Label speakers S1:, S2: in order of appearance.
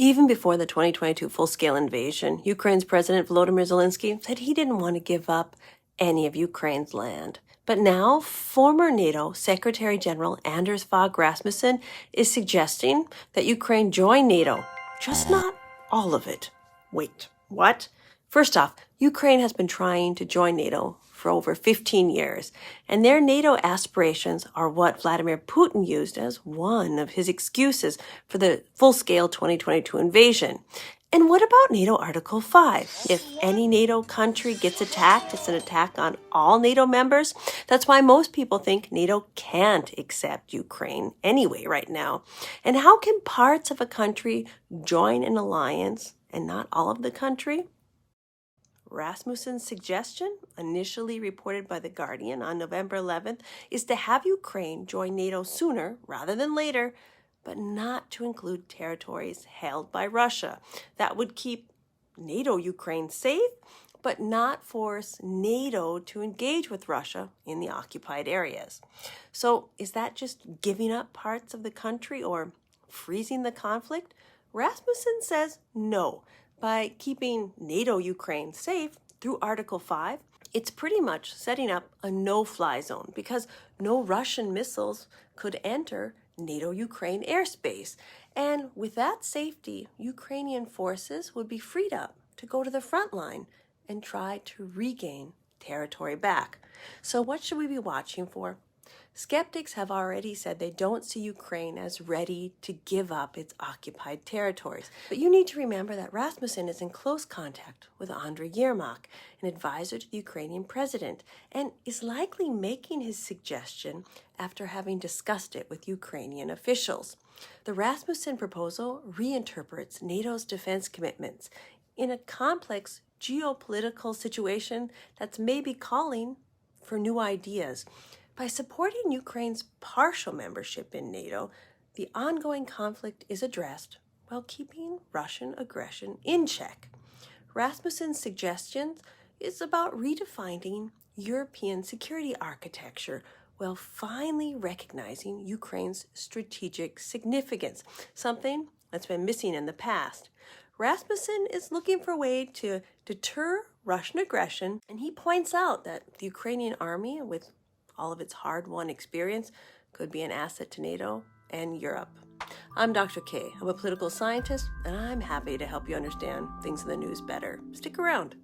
S1: Even before the 2022 full-scale invasion, Ukraine's President Volodymyr Zelensky said he didn't want to give up any of Ukraine's land. But now, former NATO Secretary General Fogh Rasmussen is suggesting that Ukraine join NATO, just not all of it. Wait, what? First off, Ukraine has been trying to join NATO for over 15 years, and their NATO aspirations are what Vladimir Putin used as one of his excuses for the full-scale 2022 invasion. And what about NATO Article 5? If any NATO country gets attacked, it's an attack on all NATO members. That's why most people think NATO can't accept Ukraine anyway right now. And how can parts of a country join an alliance and not all of the country? Rasmussen's suggestion, initially reported by The Guardian on November 11th, is to have Ukraine join NATO sooner rather than later, but not to include territories held by Russia. That would keep NATO Ukraine safe, but not force NATO to engage with Russia in the occupied areas. So is that just giving up parts of the country or freezing the conflict? Rasmussen says no. By keeping NATO Ukraine safe through Article 5, it's pretty much setting up a no-fly zone because no Russian missiles could enter NATO Ukraine airspace. And with that safety, Ukrainian forces would be freed up to go to the front line and try to regain territory back. So what should we be watching for? Skeptics have already said they don't see Ukraine as ready to give up its occupied territories. But you need to remember that Rasmussen is in close contact with Andriy, an advisor to the Ukrainian president, and is likely making his suggestion after having discussed it with Ukrainian officials. The Rasmussen proposal reinterprets NATO's defense commitments in a complex geopolitical situation that's maybe calling for new ideas. By supporting Ukraine's partial membership in NATO, the ongoing conflict is addressed while keeping Russian aggression in check. Rasmussen's suggestion is about redefining European security architecture while finally recognizing Ukraine's strategic significance, something that's been missing in the past. Rasmussen is looking for a way to deter Russian aggression, and he points out that the Ukrainian army, with all of its hard-won experience, could be an asset to NATO and Europe. I'm Dr. K. I'm a political scientist, and I'm happy to help you understand things in the news better. Stick around.